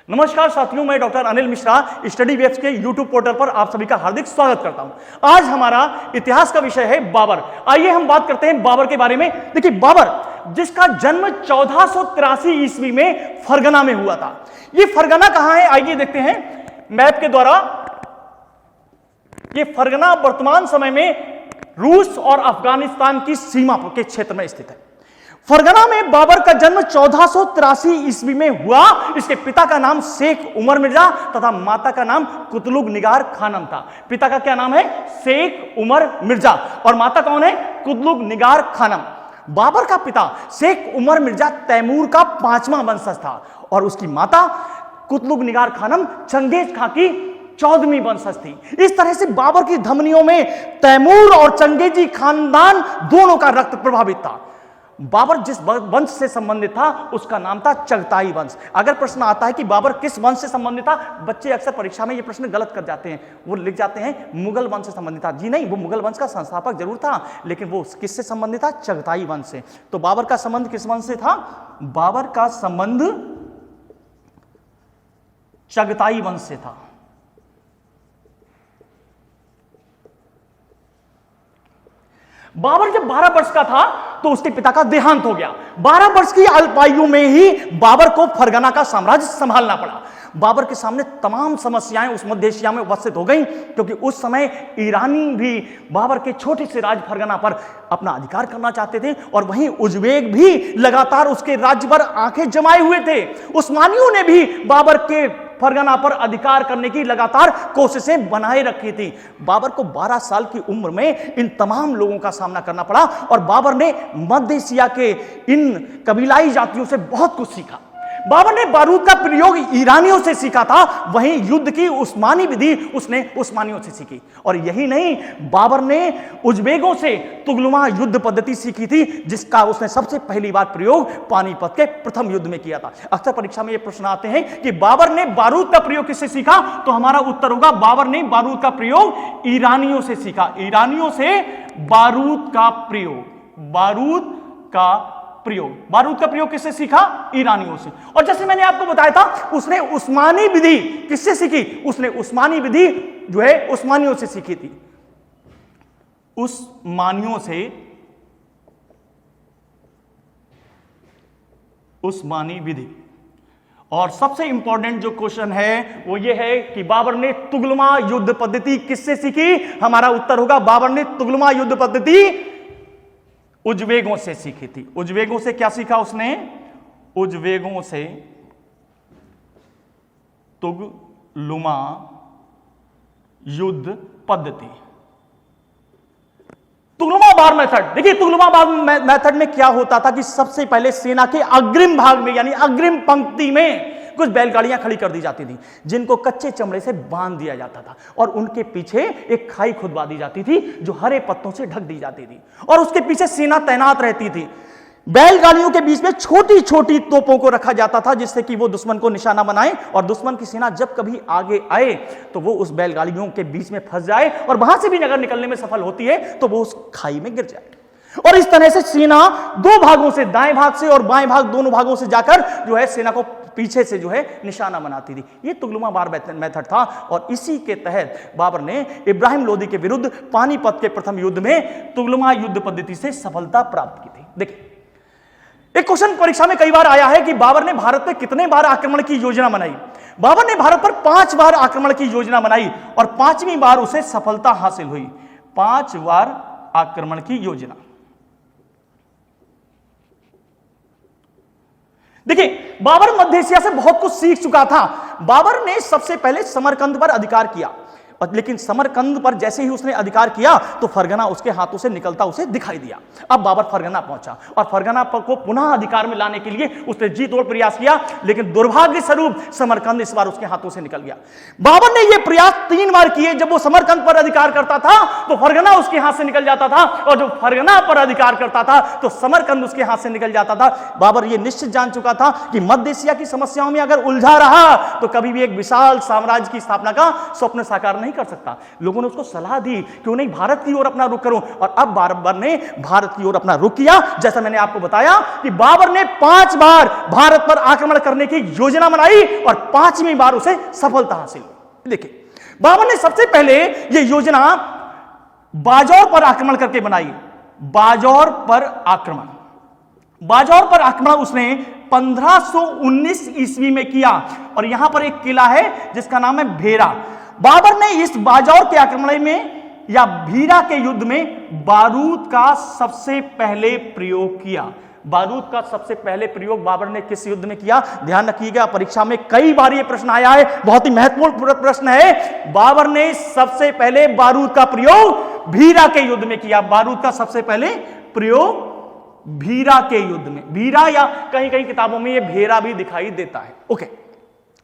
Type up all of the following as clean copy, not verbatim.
नमस्कार साथियों, मैं doctor Anil Mishra Study Webs के यूट्यूब पोर्टल पर आप सभी का हार्दिक स्वागत करता हूं। आज हमारा इतिहास का विषय है बाबर। आइए हम बात करते हैं बाबर के बारे में। देखिए, बाबर जिसका जन्म 1483 ईस्वी में फरगना में हुआ था। ये फरगना कहां है, आइए देखते हैं मैप के द्वारा। ये फरगना वर्तमान समय में रूस और अफगानिस्तान की सीमा के क्षेत्र में स्थित है। फरगना में बाबर का जन्म 1483 ईस्वी में हुआ। इसके पिता का नाम शेख उमर मिर्जा तथा माता का नाम कुतलुग निगार खानम था। पिता का क्या नाम है? शेख उमर मिर्जा। और माता कौन है? कुतलुग निगार खानम। बाबर का पिता शेख उमर मिर्जा तैमूर का 5वां वंशज था और उसकी माता कुतलुग निगार खानम चंगेज खां की 14वीं वंशज थी। इस तरह से बाबर की धमनियों में तैमूर और चंगेजी खानदान दोनों का रक्त प्रभावित था। बाबर जिस वंश से संबंधित था उसका नाम था चगताई वंश। अगर प्रश्न आता है कि बाबर किस वंश से संबंधित था, बच्चे अक्सर परीक्षा में यह प्रश्न गलत कर जाते हैं। वो लिख जाते हैं मुगल वंश से संबंधित था। जी नहीं, वो मुगल वंश का संस्थापक जरूर था, लेकिन वो किससे संबंधित था? चगताई वंश से। तो बाबर का संबंध किस वंश से था? बाबर का संबंध चगताई वंश से था। बाबर जब 12 वर्ष का था तो उसके पिता का देहांत हो गया। 12 वर्ष की अल्पायु में ही बाबर को फरगना का साम्राज्य संभालना पड़ा। बाबर के सामने तमाम समस्याएं उस मध्य एशिया में उपस्थित हो गईं, क्योंकि उस समय ईरानी भी बाबर के छोटे से राज फरगना पर अपना अधिकार करना चाहते थे और वहीं उज्बेक भी लगातार उसके राज्य पर आंखें जमाए हुए थे। उस्मानियों ने भी बाबर के फरगना पर अधिकार करने की लगातार कोशिशें बनाए रखी थी। बाबर को 12 साल की उम्र में इन तमाम लोगों का सामना करना पड़ा और बाबर ने मध्य एशिया के इन कबीलाई जातियों से बहुत कुछ सीखा। बाबर ने बारूद का प्रयोग ईरानियों से सीखा था, वहीं युद्ध की उस्मानी विधि उसने उस्मानियों से सीखी। और यही नहीं, बाबर ने उज्बेकों से तुगलमा युद्ध पद्धति सीखी थी, जिसका उसने सबसे पहली बार प्रयोग पानीपत के प्रथम युद्ध में किया था। अक्सर परीक्षा में यह प्रश्न आते हैं कि बाबर ने बारूद का प्रयोग किससे सीखा, तो हमारा उत्तर होगा बाबर ने बारूद का प्रयोग ईरानियों से सीखा। ईरानियों से बारूद का प्रयोग, बारूद का प्रयोग किससे सीखा? ईरानियों से। और जैसे मैंने आपको बताया था, उसने उस्मानी विधि किससे सीखी? उसने उस्मानी विधि जो है उस्मानियों से सीखी थी। उस्मानियों से उस्मानी विधि। और सबसे इंपॉर्टेंट जो क्वेश्चन है वो ये है कि बाबर ने तुगलमा युद्ध पद्धति किससे सीखी? हमारा उत्तर होगा बाबर ने तुगलमा युद्ध पद्धति उज्बेकों से सीखी थी। उज्बेकों से क्या सीखा उसने? उज्बेकों से तुगलमा युद्ध पद्धति, तुगलमा बार मेथड। देखिए, तुगलमा बार मेथड में क्या होता था कि सबसे पहले सेना के अग्रिम भाग में यानी अग्रिम पंक्ति में कुछ बैलगाड़ियां खड़ी कर दी जाती थी, जिनको कच्चे चमड़े से बांध दिया जाता था और उनके पीछे एक खाई खुदवा दी जाती थी जो हरे पत्तों से ढक दी जाती थी और उसके पीछे सेना तैनात रहती थी। बैलगाड़ियों के बीच में छोटी छोटी तोपों को रखा जाता था, जिससे कि वो दुश्मन को निशाना बनाए और दुश्मन की सेना जब कभी आगे आए तो वो उस बैलगाड़ियों के बीच में फंस जाए और वहां से भी अगर निकलने में सफल होती है तो वो उस खाई में गिर जाए। और इस तरह से सेना दो भागों से, दाएं भाग से और बाएं भाग, दोनों भागों से जाकर जो है सेना को पीछे से जो है निशाना बनाती थी। ये तुगलमा बार मेथड था और इसी के तहत बाबर ने इब्राहिम लोदी के विरुद्ध पानीपत के प्रथम युद्ध में तुगलमा युद्ध पद्धति से सफलता प्राप्त की थी। देखिए, एक क्वेश्चन परीक्षा में कई बार आया है कि बाबर ने भारत पर कितने बार आक्रमण की योजना बनाई? बाबर ने भारत पर 5 बार आक्रमण की योजना बनाई और 5वीं बार उसे सफलता हासिल हुई। 5 बार आक्रमण की योजना। देखिए, बाबर मध्य एशिया से बहुत कुछ सीख चुका था। बाबर ने सबसे पहले समरकंद पर अधिकार किया, लेकिन समरकंद पर जैसे ही उसने अधिकार किया तो फरगना उसके हाथों से निकलता उसे दिखाई दिया। अब बाबर फरगना पहुंचा और फरगना को पुनः अधिकार में लाने के लिए उसने जी तोड़ प्रयास किया, लेकिन दुर्भाग्य स्वरूप समरकंद इस बार उसके हाथों से निकल गया। बाबर ने यह प्रयास 3 बार किए। जब वो समरकंद पर अधिकार करता था तो फरगना उसके हाथ से निकल जाता था और जब फरगना पर अधिकार करता था तो समरकंद उसके हाथ से निकल जाता था। बाबर यह निश्चित जान चुका था कि मध्य एशिया की समस्याओं में अगर उलझा रहा तो कभी भी एक विशाल साम्राज्य की स्थापना का स्वप्न साकार नहीं कर सकता। लोगों ने उसको सलाह दी क्यों नहीं भारत की ओर अपना रुख करो, और अब बाबर ने भारत की ओर अपना रुख किया। जैसा मैंने आपको बताया कि बाबर ने 5 बार भारत पर आक्रमण करने की योजना बनाई और 5वीं बार उसे सफलता हासिल हुई। देखिए, बाबर ने सबसे पहले यह योजना बाजौर पर आक्रमण करके बनाई। बाजौर पर आक्रमण उसने 1519 ईस्वी में किया, और यहां पर एक किला है जिसका नाम है भेरा। बाबर ने इस बाजौर के आक्रमण में या भीरा के युद्ध में बारूद का सबसे पहले प्रयोग किया। बारूद का सबसे पहले प्रयोग बाबर ने किस युद्ध में किया? ध्यान रखिएगा, परीक्षा में कई बार यह प्रश्न आया है, बहुत ही महत्वपूर्ण प्रश्न है। बाबर ने सबसे पहले बारूद का प्रयोग भीरा के युद्ध में किया। बारूद का सबसे पहले प्रयोग भीरा के युद्ध में, भीरा या कहीं कहीं किताबों में यह भेरा भी दिखाई देता है। ओके,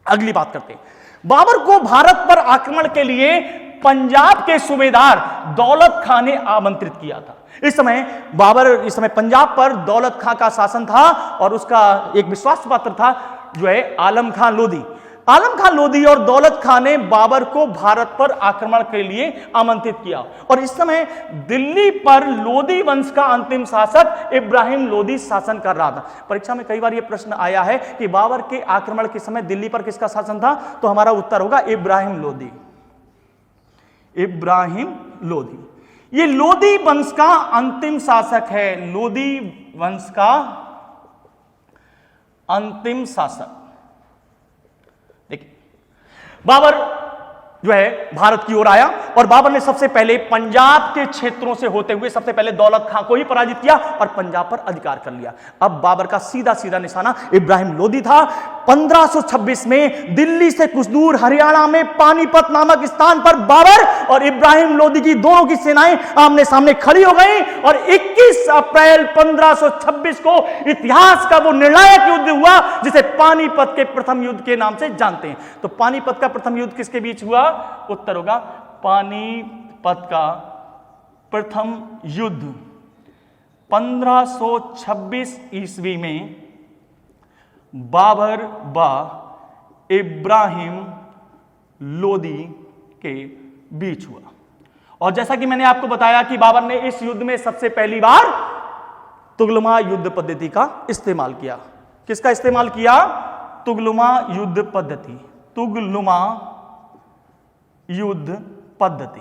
अगली बात करते हैं। बाबर को भारत पर आक्रमण के लिए पंजाब के सूबेदार दौलत खां ने आमंत्रित किया था। इस समय पंजाब पर दौलत खां का शासन था, और उसका एक विश्वास पात्र था जो है आलम खां लोधी। आलम खां लोधी और दौलत खां ने बाबर को भारत पर आक्रमण के लिए आमंत्रित किया, और इस समय दिल्ली पर लोधी वंश का अंतिम शासक इब्राहिम लोधी शासन कर रहा था। परीक्षा में कई बार यह प्रश्न आया है कि बाबर के आक्रमण के समय दिल्ली पर किसका शासन था, तो हमारा उत्तर होगा इब्राहिम लोधी। इब्राहिम लोधी ये लोधी वंश का अंतिम शासक है। लोधी वंश का अंतिम शासक। देखिए, बाबर जो है भारत की ओर आया, और बाबर ने सबसे पहले पंजाब के क्षेत्रों से होते हुए सबसे पहले दौलत खां को ही पराजित किया और पंजाब पर अधिकार कर लिया। अब बाबर का सीधा सीधा निशाना इब्राहिम लोधी था। 1526 में दिल्ली से कुछ दूर हरियाणा में पानीपत नामक स्थान पर बाबर और इब्राहिम लोधी की दोनों की सेनाएं आमने सामने खड़ी हो गई, और 21 अप्रैल 1526 को इतिहास का वो निर्णायक युद्ध हुआ जिसे पानीपत के प्रथम युद्ध के नाम से जानते हैं। तो पानीपत का प्रथम युद्ध किसके बीच हुआ? उत्तर होगा पानीपत का प्रथम युद्ध 1526 ईस्वी में बाबर व इब्राहिम लोधी के बीच हुआ। और जैसा कि मैंने आपको बताया कि बाबर ने इस युद्ध में सबसे पहली बार तुगलमा युद्ध पद्धति का इस्तेमाल किया। किसका इस्तेमाल किया? तुगलमा युद्ध पद्धति। तुगलमा युद्ध पद्धति,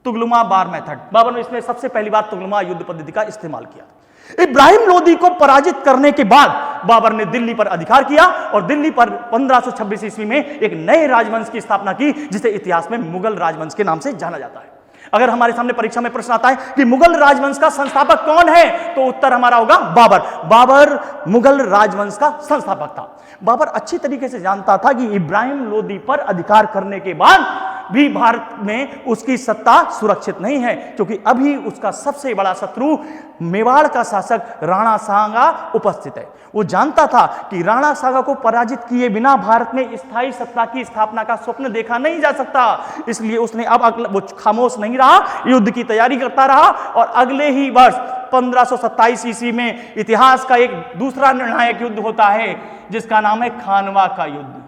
तुगलमा बार मेथड। बाबर ने इसमें सबसे पहली बार तुगलमा युद्ध पद्धति का इस्तेमाल किया। इब्राहिम लोधी को पराजित करने के बाद बाबर ने दिल्ली पर अधिकार किया, और दिल्ली पर 1526 ईस्वी में एक नए राजवंश की स्थापना की जिसे इतिहास में मुगल राजवंश के नाम से जाना जाता है। अगर हमारे सामने परीक्षा में प्रश्न आता है कि मुगल राजवंश का संस्थापक कौन है, तो उत्तर हमारा होगा बाबर। बाबर मुगल राजवंश का संस्थापक था। बाबर अच्छी तरीके से जानता था कि इब्राहिम लोधी पर अधिकार करने के बाद भी भारत में उसकी सत्ता सुरक्षित नहीं है, क्योंकि अभी उसका सबसे बड़ा शत्रु मेवाड़ का शासक राणा सांगा उपस्थित है। वो जानता था कि राणा सांगा को पराजित किए बिना भारत में स्थायी सत्ता की स्थापना का स्वप्न देखा नहीं जा सकता। इसलिए उसने अब वो खामोश नहीं रहा, युद्ध की तैयारी करता रहा, और अगले ही वर्ष 1527 ईस्वी में इतिहास का एक दूसरा निर्णायक युद्ध होता है जिसका नाम है खानवा का युद्ध।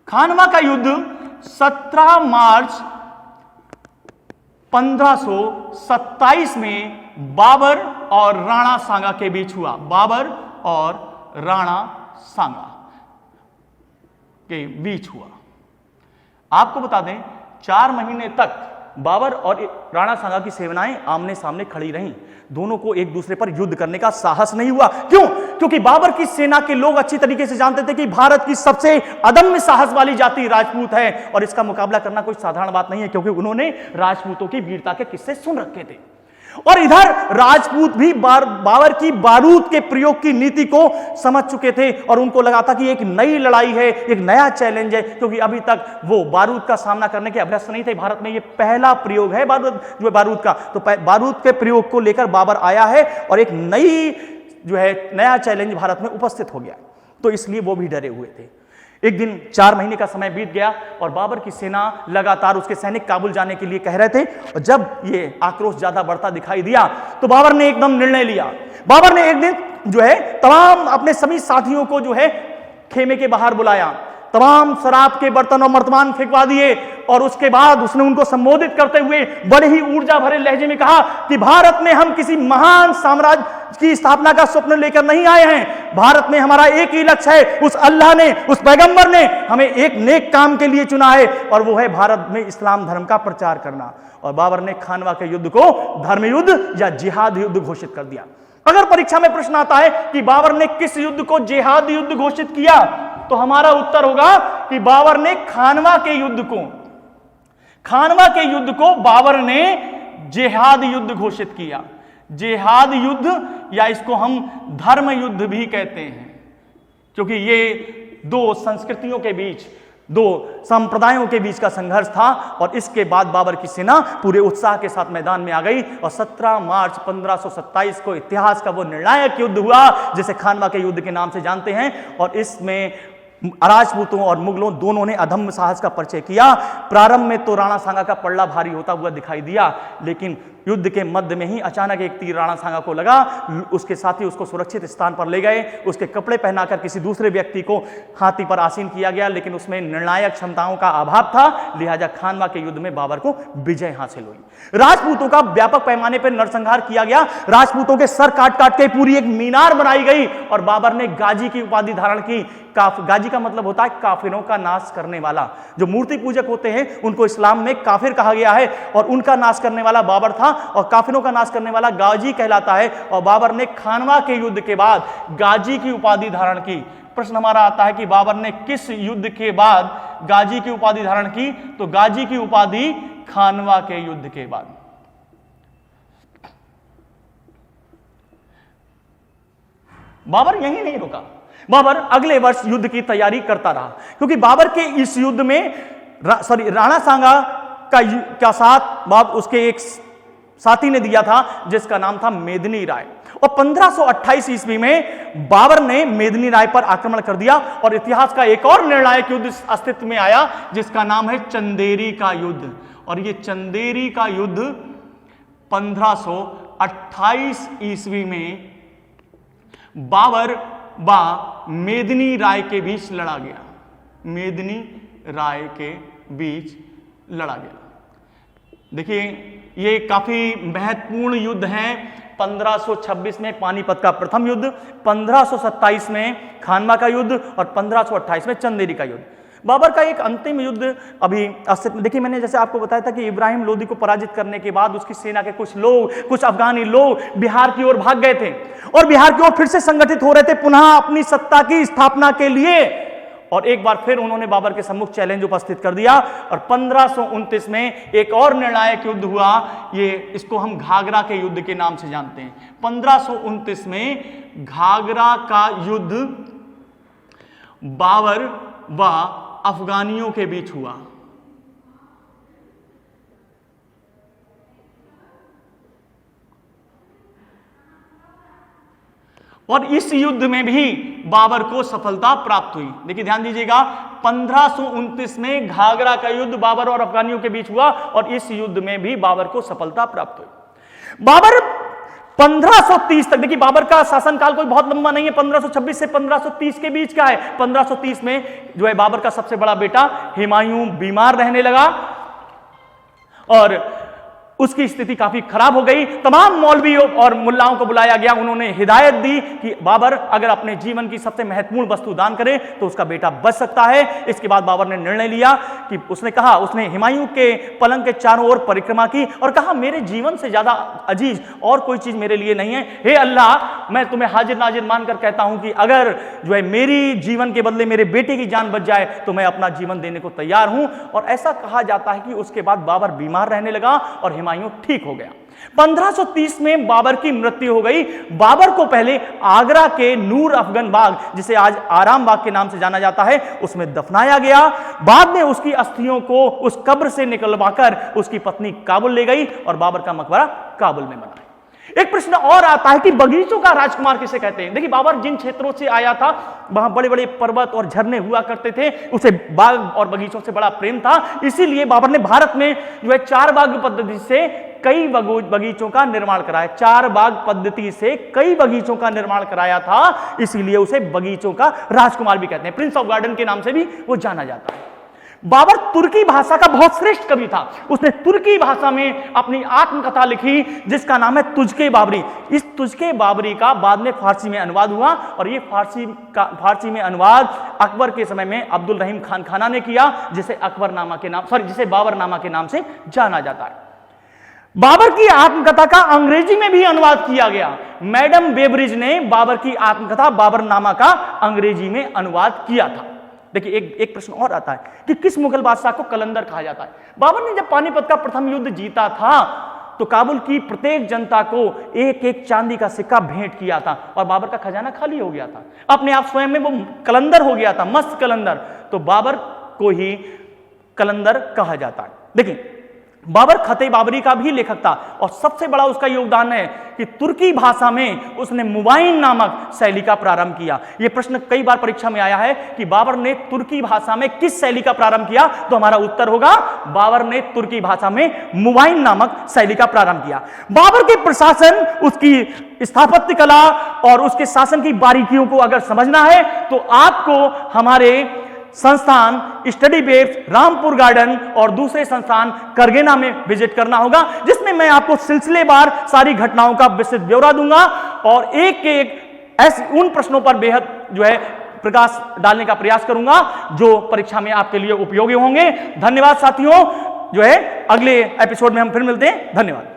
खानवा का युद्ध 17 मार्च 1527 में बाबर और राणा सांगा के बीच हुआ। बाबर और राणा सांगा के बीच हुआ। आपको बता दें, 4 महीने तक बाबर और राणा सांगा की सेनाएं आमने सामने खड़ी रहीं। दोनों को एक दूसरे पर युद्ध करने का साहस नहीं हुआ। क्यों? क्योंकि बाबर की सेना के लोग अच्छी तरीके से जानते थे कि भारत की सबसे अदम्य साहस वाली जाति राजपूत है, और इसका मुकाबला करना कोई साधारण बात नहीं है, क्योंकि उन्होंने राजपूतों की वीरता के किस्से सुन रखे थे। और इधर राजपूत भी बाबर की बारूद के प्रयोग की नीति को समझ चुके थे, और उनको लगा था कि एक नई लड़ाई है, एक नया चैलेंज है, क्योंकि अभी तक वो बारूद का सामना करने के अभ्यस्त नहीं थे। भारत में ये पहला प्रयोग है बारूद का। तो बारूद के प्रयोग को लेकर बाबर आया है, और एक नया चैलेंज भारत में उपस्थित हो गया, तो इसलिए वो भी डरे हुए थे। एक दिन 4 महीने का समय बीत गया, और बाबर की सेना लगातार उसके सैनिक काबुल जाने के लिए कह रहे थे, और जब ये आक्रोश ज्यादा बढ़ता दिखाई दिया तो बाबर ने एकदम निर्णय लिया। बाबर ने एक दिन तमाम अपने सभी साथियों को खेमे के बाहर बुलाया, तमाम शराब के बर्तन और मर्तमान फेंकवा दिए, और उसके बाद उसने उनको संबोधित करते हुए बड़े ही ऊर्जा भरे लहजे में कहा कि भारत में हम किसी महान साम्राज्य की स्थापना का स्वप्न लेकर नहीं आए हैं। भारत में हमारा एक ही लक्ष्य है, उस अल्लाह ने, उस पैगंबर ने हमें एक नेक काम के लिए चुना है, और वो है भारत में इस्लाम धर्म का प्रचार करना। और बाबर ने खानवा के युद्ध को धर्म युद्ध या जिहाद युद्ध घोषित कर दिया। अगर परीक्षा में प्रश्न आता है कि बाबर ने किस युद्ध को जिहाद युद्ध घोषित किया, तो हमारा उत्तर होगा कि बाबर ने खानवा के युद्ध को बाबर ने जिहाद युद्ध घोषित किया। जिहाद युद्ध, या इसको हम धर्म युद्ध भी कहते हैं, क्योंकि ये दो संस्कृतियों के बीच, दो संप्रदायों के बीच का संघर्ष था। और इसके बाद बाबर की सेना पूरे उत्साह के साथ मैदान में आ गई और 17 मार्च 1527 को इतिहास का वो निर्णायक युद्ध हुआ जिसे खानवा के युद्ध के नाम से जानते हैं। और इसमें राजपूतों और मुगलों दोनों ने अधम्य साहस का परिचय किया। प्रारंभ में तो राणा सांगा का पल्ला भारी होता हुआ दिखाई दिया, लेकिन युद्ध के मध्य में ही अचानक एक तीर राणा सांगा को लगा। उसके साथी उसको सुरक्षित स्थान पर ले गए, उसके कपड़े पहनाकर किसी दूसरे व्यक्ति को हाथी पर आसीन किया गया, लेकिन उसमें निर्णायक क्षमताओं का अभाव था। लिहाजा खानवा के युद्ध में बाबर को विजय हासिल हुई। राजपूतों का व्यापक पैमाने पर नरसंहार किया गया। राजपूतों के सर काट काट के पूरी एक मीनार बनाई गई और बाबर ने गाजी की उपाधि धारण की। गाजी का मतलब होता है काफिरों का नाश करने वाला। जो मूर्ति पूजक होते हैं उनको इस्लाम में काफिर कहा गया है, और उनका नाश करने वाला बाबर था, और काफिरों का नाश करने वाला गाजी कहलाता है। और बाबर ने खानवा के युद्ध के बाद गाजी की उपाधि धारण की। प्रश्न हमारा आता है कि बाबर ने किस युद्ध के बाद गाजी की उपाधि धारण की, तो गाजी की उपाधि खानवा के युद्ध के बाद। बाबर यही नहीं रुका, बाबर अगले वर्ष युद्ध की तैयारी करता रहा, क्योंकि बाबर के इस युद्ध में राणा सांगा का साथ उसके एक साथी ने दिया था जिसका नाम था मेदिनी राय। और 1528 ईस्वी में बाबर ने मेदिनी राय पर आक्रमण कर दिया और इतिहास का एक और निर्णायक युद्ध अस्तित्व में आया जिसका नाम है चंदेरी का युद्ध। और यह चंदेरी का युद्ध 1528 ईस्वी में बाबर व मेदिनी राय के बीच लड़ा गया। मेदिनी राय के बीच लड़ा गया। देखिए, ये काफी महत्वपूर्ण युद्ध है। 1526 में पानीपत का प्रथम युद्ध, 1527 में खानवा का युद्ध और 1528 में चंदेरी का युद्ध। बाबर का एक अंतिम युद्ध अभी अस्तित्व। देखिए, मैंने जैसे आपको बताया था कि इब्राहिम लोदी को पराजित करने के बाद उसकी सेना के कुछ अफगानी लोग बिहार की ओर भाग गए थे और बिहार की ओर फिर से संगठित हो रहे थे पुनः अपनी सत्ता की स्थापना के लिए। और एक बार फिर उन्होंने बाबर के सम्मुख चैलेंज उपस्थित कर दिया और 1529 में एक और निर्णायक युद्ध हुआ। इसको हम घाघरा के युद्ध के नाम से जानते हैं। 1529 में घाघरा का युद्ध बाबर व अफगानियों के बीच हुआ। और इस युद्ध में भी बाबर को सफलता प्राप्त हुई। देखिए, ध्यान दीजिएगा, 1529 में घाघरा का युद्ध बाबर और अफगानियों के बीच हुआ और इस युद्ध में भी बाबर को सफलता प्राप्त हुई। बाबर 1530 तक, देखिए बाबर का शासनकाल कोई बहुत लंबा नहीं है, 1526 से 1530 के बीच का है। 1530 में जो है बाबर का सबसे बड़ा बेटा हुमायूं बीमार रहने लगा और उसकी स्थिति काफी खराब हो गई। तमाम मौलवियों और मुल्लाओं को बुलाया गया। उन्होंने हिदायत दी कि बाबर अगर अपने जीवन की सबसे महत्वपूर्ण वस्तु दान करे तो उसका बेटा बच सकता है। इसके बाद बाबर ने निर्णय लिया कि उसने हुमायूं के पलंग के चारों ओर परिक्रमा की और कहा, मेरे जीवन से ज्यादा अजीज और कोई चीज मेरे लिए नहीं है। हे अल्लाह, मैं तुम्हें हाजिर नाजिर मानकर कहता हूं कि अगर जो है मेरी जीवन के बदले मेरे बेटे की जान बच जाए तो मैं अपना जीवन देने को तैयार हूं। और ऐसा कहा जाता है कि उसके बाद बाबर बीमार रहने लगा और हुमायूं ठीक हो गया। 1530 में बाबर की मृत्यु हो गई। बाबर को पहले आगरा के नूर अफगन बाग, जिसे आज आराम बाग के नाम से जाना जाता है, उसमें दफनाया गया। बाद में उसकी अस्थियों को उस कब्र से निकलवाकर उसकी पत्नी काबुल ले गई और बाबर का मकबरा काबुल में बना। एक प्रश्न और आता है कि बगीचों का राजकुमार किसे कहते हैं। देखिए, बाबर जिन क्षेत्रों से आया था वहां बड़े बड़े पर्वत और झरने हुआ करते थे, उसे बाग और बगीचों से बड़ा प्रेम था। इसीलिए बाबर ने भारत में जो है 4 बाग पद्धति से कई बगीचों का निर्माण कराया। 4 बाग पद्धति से कई बगीचों का निर्माण कराया था, इसीलिए उसे बगीचों का राजकुमार भी कहते हैं। प्रिंस ऑफ गार्डन के नाम से भी वो जाना जाता है। बाबर तुर्की भाषा का बहुत श्रेष्ठ कवि था। उसने तुर्की भाषा में अपनी आत्मकथा लिखी जिसका नाम है तुझके बाबरी। इस तुझके बाबरी का बाद में फारसी में अनुवाद हुआ और ये फारसी में अनुवाद अकबर के समय में अब्दुल रहीम खान खाना ने किया, जिसे जिसे बाबरनामा के नाम से जाना जाता है। बाबर की आत्मकथा का अंग्रेजी में भी अनुवाद किया गया। मैडम बेबरिज ने बाबर की आत्मकथा बाबरनामा का अंग्रेजी में अनुवाद किया था। देखिए एक प्रश्न और आता है कि किस मुगल बादशाह को कलंदर कहा जाता है? बाबर ने जब पानीपत का प्रथम युद्ध जीता था तो काबुल की प्रत्येक जनता को एक एक चांदी का सिक्का भेंट किया था और बाबर का खजाना खाली हो गया था। अपने आप स्वयं में वो कलंदर हो गया था, मस्त कलंदर। तो बाबर को ही कलंदर कहा जाता है। देखिए बाबर खते बाबरी का भी लेखक था और सबसे बड़ा उसका योगदान है कि तुर्की भाषा में उसने मुबाइन नामक शैली का प्रारंभ किया। यह प्रश्न कई बार परीक्षा में आया है कि बाबर ने तुर्की भाषा में किस शैली का प्रारंभ किया, तो हमारा उत्तर होगा बाबर ने तुर्की भाषा में मुबाइन नामक शैली का प्रारंभ किया। बाबर के प्रशासन, उसकी स्थापत्य कला और उसके शासन की बारीकियों को अगर समझना है तो आपको हमारे संस्थान स्टडी वेब्स, रामपुर गार्डन और दूसरे संस्थान करगेना में विजिट करना होगा, जिसमें मैं आपको सिलसिलेवार सारी घटनाओं का विस्तृत ब्यौरा दूंगा और एक एक ऐसे उन प्रश्नों पर बेहद प्रकाश डालने का प्रयास करूंगा जो परीक्षा में आपके लिए उपयोगी होंगे। धन्यवाद साथियों। अगले एपिसोड में हम फिर मिलते हैं। धन्यवाद।